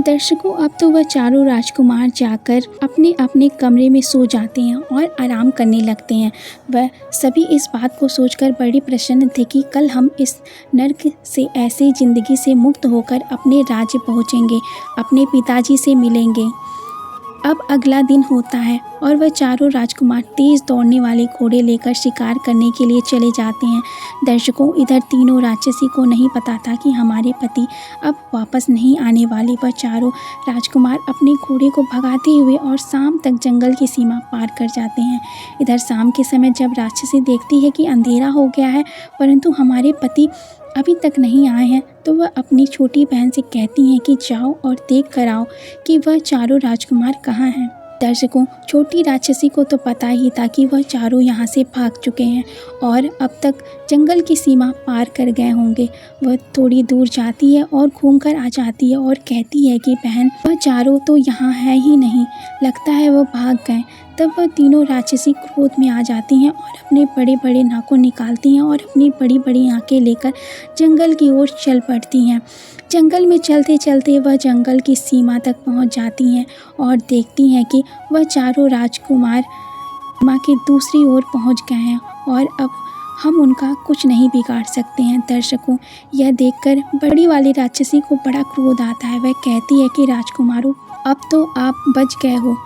दर्शकों, अब तो वह चारों राजकुमार जाकर अपने अपने कमरे में सो जाते हैं और आराम करने लगते हैं। वह सभी इस बात को सोचकर बड़ी प्रसन्न थे कि कल हम इस नर्क से ऐसे ज़िंदगी से मुक्त होकर अपने राज्य पहुँचेंगे, अपने पिताजी से मिलेंगे। अब अगला दिन होता है और वह चारों राजकुमार तेज़ दौड़ने वाले घोड़े लेकर शिकार करने के लिए चले जाते हैं। दर्शकों, इधर तीनों राक्षसी को नहीं पता था कि हमारे पति अब वापस नहीं आने वाले। वह चारों राजकुमार अपने घोड़े को भगाते हुए और शाम तक जंगल की सीमा पार कर जाते हैं। इधर शाम के समय जब राक्षसी देखती है कि अंधेरा हो गया है परंतु हमारे पति अभी तक नहीं आए हैं, तो वह अपनी छोटी बहन से कहती हैं कि जाओ और देख कर आओ कि वह चारों राजकुमार कहाँ हैं। दर्शकों, छोटी राक्षसी को तो पता ही था कि वह चारों यहाँ से भाग चुके हैं और अब तक जंगल की सीमा पार कर गए होंगे। वह थोड़ी दूर जाती है और घूमकर आ जाती है और कहती है कि बहन, वह चारों तो यहाँ है ही नहीं, लगता है वह भाग गए। तब वह तीनों राक्षसी क्रोध में आ जाती हैं और अपने बड़े बड़े नाखून निकालती हैं और अपनी बड़ी बड़ी आंखें लेकर जंगल की ओर चल पड़ती हैं। जंगल में चलते चलते वह जंगल की सीमा तक पहुंच जाती हैं और देखती हैं कि वह चारों राजकुमार सीमा की दूसरी ओर पहुंच गए हैं और अब हम उनका कुछ नहीं बिगाड़ सकते हैं। दर्शकों, यह देखकर बड़ी वाली राक्षसी को बड़ा क्रोध आता है। वह कहती है कि राजकुमारों, अब तो आप बच गए हो,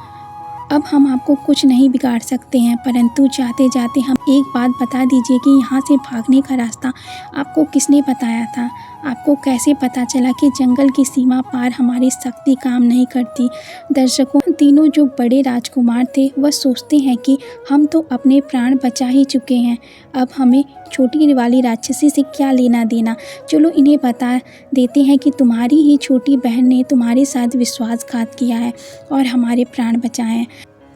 अब हम आपको कुछ नहीं बिगाड़ सकते हैं, परंतु जाते जाते हम एक बात बता दीजिए कि यहाँ से भागने का रास्ता आपको किसने बताया था? आपको कैसे पता चला कि जंगल की सीमा पार हमारी शक्ति काम नहीं करती? दर्शकों, तीनों जो बड़े राजकुमार थे वह सोचते हैं कि हम तो अपने प्राण बचा ही चुके हैं, अब हमें छोटी वाली राक्षसी से क्या लेना देना। चलो इन्हें बता देते हैं कि तुम्हारी ही छोटी बहन ने तुम्हारे साथ विश्वासघात किया है और हमारे प्राण बचाए हैं।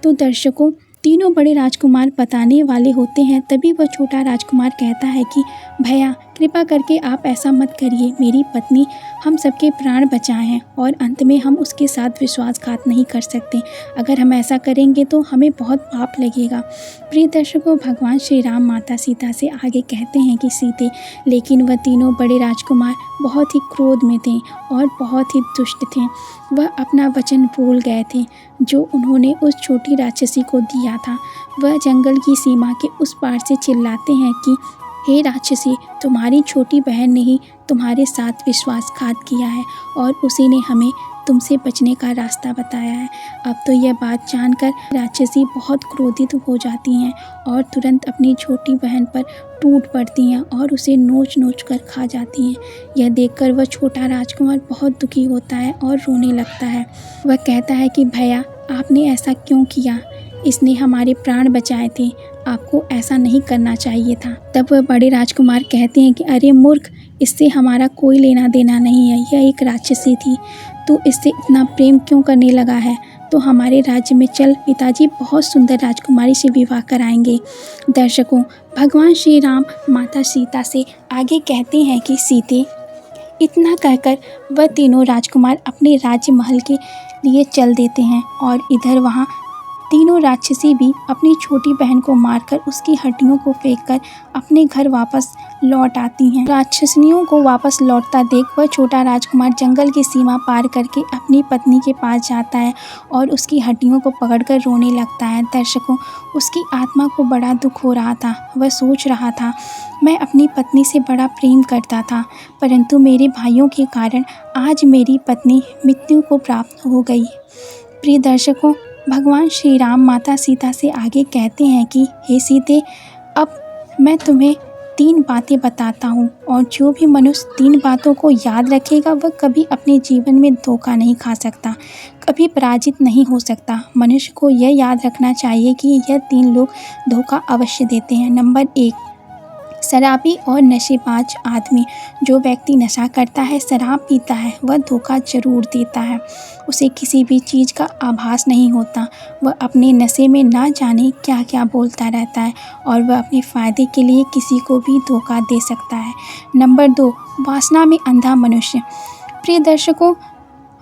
तो दर्शकों, तीनों बड़े राजकुमार बताने वाले होते हैं, तभी वह छोटा राजकुमार कहता है कि भैया, कृपा करके आप ऐसा मत करिए, मेरी पत्नी हम सबके प्राण बचाए हैं और अंत में हम उसके साथ विश्वासघात नहीं कर सकते। अगर हम ऐसा करेंगे तो हमें बहुत पाप लगेगा। प्रिय दर्शकों, भगवान श्री राम माता सीता से आगे कहते हैं कि सीते, लेकिन वह तीनों बड़े राजकुमार बहुत ही क्रोध में थे और बहुत ही दुष्ट थे। वह अपना वचन भूल गए थे जो उन्होंने उस छोटी राक्षसी को दिया था। वह जंगल की सीमा के उस पार से चिल्लाते हैं कि हे राक्षसी, तुम्हारी छोटी बहन ने ही तुम्हारे साथ विश्वासघात किया है और उसी ने हमें तुमसे बचने का रास्ता बताया है। अब तो यह बात जानकर राक्षसी बहुत क्रोधित हो जाती हैं और तुरंत अपनी छोटी बहन पर टूट पड़ती हैं और उसे नोच नोच कर खा जाती हैं। यह देखकर वह छोटा राजकुमार बहुत दुखी होता है और रोने लगता है। वह कहता है कि भैया, आपने ऐसा क्यों किया? इसने हमारे प्राण बचाए थे, आपको ऐसा नहीं करना चाहिए था। तब वह बड़े राजकुमार कहते हैं कि अरे मूर्ख, इससे हमारा कोई लेना देना नहीं है, यह एक राक्षसी थी, तो इससे इतना प्रेम क्यों करने लगा है? तो हमारे राज्य में चल, पिताजी बहुत सुंदर राजकुमारी से विवाह कराएंगे। दर्शकों, भगवान श्री राम माता सीता से आगे कहते हैं कि सीते, इतना कहकर वह तीनों राजकुमार अपने राज्य महल के लिए चल देते हैं और इधर वहाँ तीनों राक्षसी भी अपनी छोटी बहन को मारकर उसकी हड्डियों को फेंककर अपने घर वापस लौट आती हैं। राक्षसनियों को वापस लौटता देख वह छोटा राजकुमार जंगल की सीमा पार करके अपनी पत्नी के पास जाता है और उसकी हड्डियों को पकड़कर रोने लगता है। दर्शकों, उसकी आत्मा को बड़ा दुख हो रहा था। वह सोच रहा था, मैं अपनी पत्नी से बड़ा प्रेम करता था, परंतु मेरे भाइयों के कारण आज मेरी पत्नी मृत्यु को प्राप्त हो गई। प्रिय दर्शकों, भगवान श्री राम माता सीता से आगे कहते हैं कि हे सीते, अब मैं तुम्हें 3 बातें बताता हूँ और जो भी मनुष्य 3 बातों को याद रखेगा वह कभी अपने जीवन में धोखा नहीं खा सकता, कभी पराजित नहीं हो सकता। मनुष्य को यह याद रखना चाहिए कि यह 3 लोग धोखा अवश्य देते हैं। नंबर 1, शराबी और नशेबाज आदमी। जो व्यक्ति नशा करता है, शराब पीता है, वह धोखा जरूर देता है। उसे किसी भी चीज़ का आभास नहीं होता। वह अपने नशे में ना जाने क्या क्या बोलता रहता है और वह अपने फ़ायदे के लिए किसी को भी धोखा दे सकता है। नंबर 2, वासना में अंधा मनुष्य। प्रिय दर्शकों,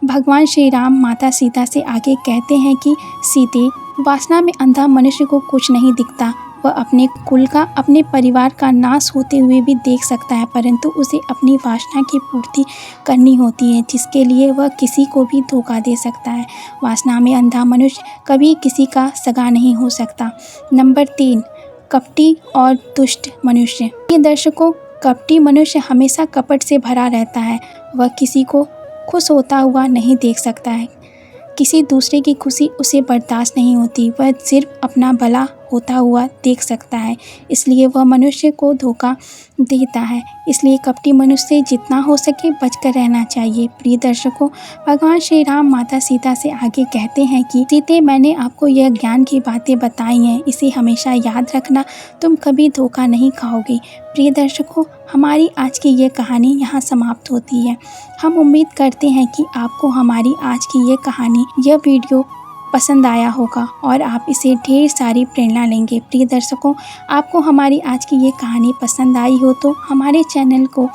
भगवान श्री राम माता सीता से आगे कहते हैं कि सीते, वासना में अंधा मनुष्य को कुछ नहीं दिखता, वह अपने कुल का, अपने परिवार का नाश होते हुए भी देख सकता है, परंतु उसे अपनी वासना की पूर्ति करनी होती है, जिसके लिए वह किसी को भी धोखा दे सकता है। वासना में अंधा मनुष्य कभी किसी का सगा नहीं हो सकता। नंबर 3, कपटी और दुष्ट मनुष्य। ये दर्शकों, कपटी मनुष्य हमेशा कपट से भरा रहता है। वह किसी को खुश होता हुआ नहीं देख सकता है। किसी दूसरे की खुशी उसे बर्दाश्त नहीं होती। वह सिर्फ अपना भला होता हुआ देख सकता है, इसलिए वह मनुष्य को धोखा देता है। इसलिए कपटी मनुष्य से जितना हो सके बचकर रहना चाहिए। प्रिय दर्शकों, भगवान श्री राम माता सीता से आगे कहते हैं कि सीते, मैंने आपको यह ज्ञान की बातें बताई हैं, इसे हमेशा याद रखना, तुम कभी धोखा नहीं खाओगे। प्रिय दर्शकों, हमारी आज की ये कहानी यहाँ समाप्त होती है। हम उम्मीद करते हैं कि आपको हमारी आज की ये कहानी, यह वीडियो पसंद आया होगा और आप इसे ढेर सारी प्रेरणा लेंगे। प्रिय दर्शकों, आपको हमारी आज की ये कहानी पसंद आई हो तो हमारे चैनल को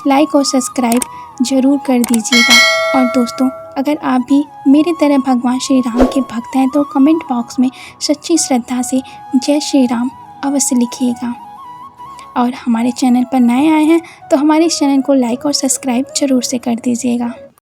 लाइक और सब्सक्राइब ज़रूर कर दीजिएगा। और दोस्तों, अगर आप भी मेरी तरह भगवान श्री राम के भक्त हैं तो कमेंट बॉक्स में सच्ची श्रद्धा से जय श्री राम अवश्य लिखिएगा। और हमारे चैनल पर नए आए हैं तो हमारे चैनल को लाइक और सब्सक्राइब ज़रूर से कर दीजिएगा।